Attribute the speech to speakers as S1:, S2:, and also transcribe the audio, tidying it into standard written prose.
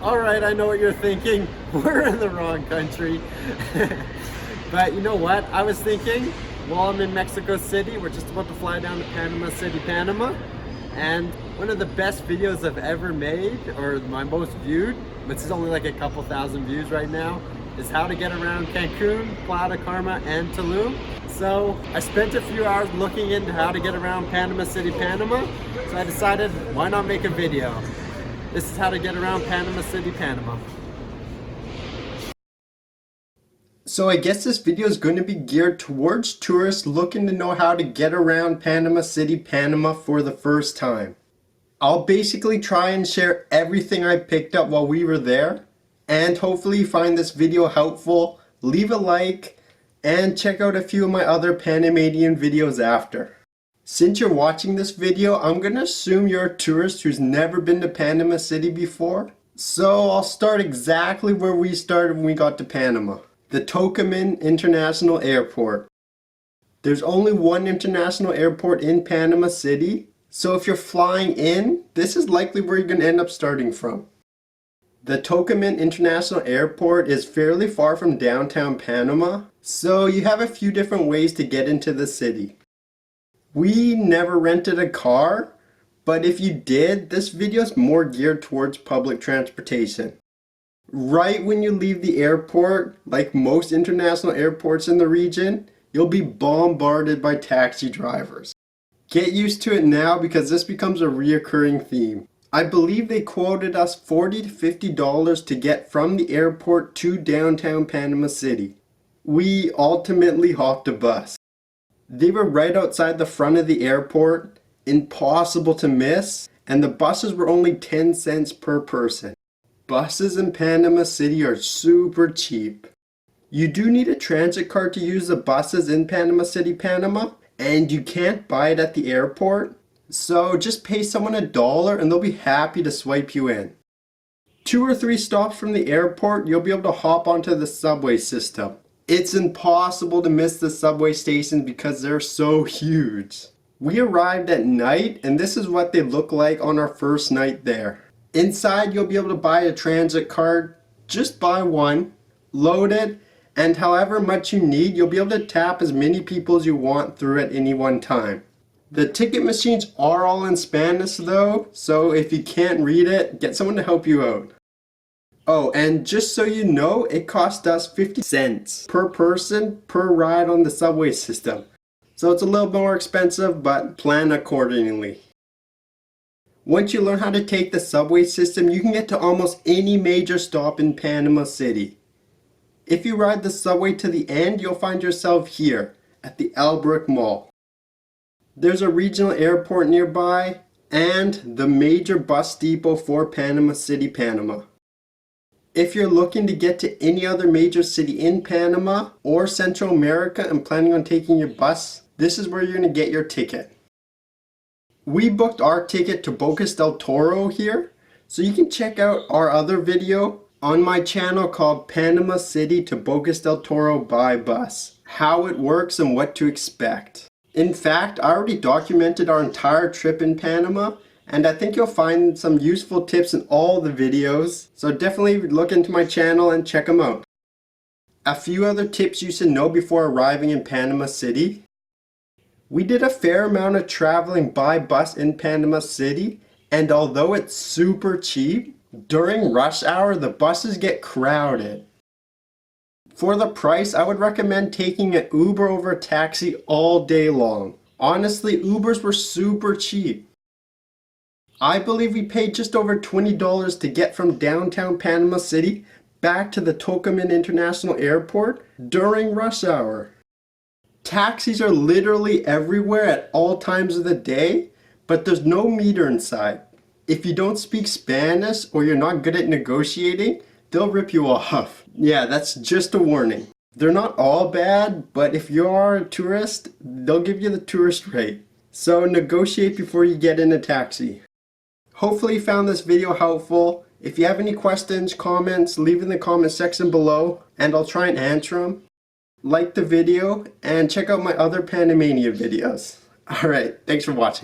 S1: All right, I know what you're thinking. We're in the wrong country. But you know what? I was thinking, while I'm in Mexico City, we're just about to fly down to Panama City, Panama. And one of the best videos I've ever made, or my most viewed, but it's only like a couple thousand views right now, is how to get around Cancun, Playa del Carmen, and Tulum. So I spent a few hours looking into how to get around Panama City, Panama. So I decided, why not make a video? This is how to get around Panama City, Panama. So I guess this video is going to be geared towards tourists looking to know how to get around Panama City, Panama for the first time. I'll basically try and share everything I picked up while we were there, and hopefully you find this video helpful. Leave a like and check out a few of my other Panamanian videos after. Since you're watching this video, I'm going to assume you're a tourist who's never been to Panama City before. So I'll start exactly where we started when we got to Panama. The Tocumen International Airport. There's only one international airport in Panama City, so if you're flying in, this is likely where you're going to end up starting from. The Tocumen International Airport is fairly far from downtown Panama, so you have a few different ways to get into the city. We never rented a car, but if you did, this video is more geared towards public transportation. Right when you leave the airport, like most international airports in the region, you'll be bombarded by taxi drivers. Get used to it now because this becomes a reoccurring theme. I believe they quoted us $40 to $50 to get from the airport to downtown Panama City. We ultimately hopped a bus. They were right outside the front of the airport, impossible to miss, and the buses were only 10 cents per person. Buses in Panama City are super cheap. You do need a transit card to use the buses in Panama City, Panama, and you can't buy it at the airport. So just pay someone $1 and they'll be happy to swipe you in. 2 or 3 stops from the airport, you'll be able to hop onto the subway system. It's impossible to miss the subway stations because they're so huge. We arrived at night and this is what they look like on our first night there. Inside you'll be able to buy a transit card, just buy one, load it, and however much you need, you'll be able to tap as many people as you want through at any one time. The ticket machines are all in Spanish though, so if you can't read it, get someone to help you out. Oh, and just so you know, it cost us 50 cents per person per ride on the subway system. So it's a little more expensive, but plan accordingly. Once you learn how to take the subway system, you can get to almost any major stop in Panama City. If you ride the subway to the end, you'll find yourself here at the Albrook Mall. There's a regional airport nearby and the major bus depot for Panama City, Panama. If you're looking to get to any other major city in Panama or Central America and planning on taking your bus, this is where you're going to get your ticket. We booked our ticket to Bocas del Toro here, so you can check out our other video on my channel called Panama City to Bocas del Toro by bus, how it works and what to expect. In fact, I already documented our entire trip in Panama, and I think you'll find some useful tips in all the videos, so definitely look into my channel and check them out. A few other tips you should know before arriving in Panama City. We did a fair amount of traveling by bus in Panama City, and although it's super cheap, during rush hour the buses get crowded. For the price, I would recommend taking an Uber over a taxi all day long. Honestly, Ubers were super cheap. I believe we paid just over $20 to get from downtown Panama City back to the Tocumen International Airport during rush hour. Taxis are literally everywhere at all times of the day, but there's no meter inside. If you don't speak Spanish or you're not good at negotiating, they'll rip you off. Yeah, that's just a warning. They're not all bad, but if you are a tourist, they'll give you the tourist rate. So negotiate before you get in a taxi. Hopefully you found this video helpful. If you have any questions, comments, leave in the comment section below and I'll try and answer them. Like the video and check out my other Panamanian videos. Alright, thanks for watching.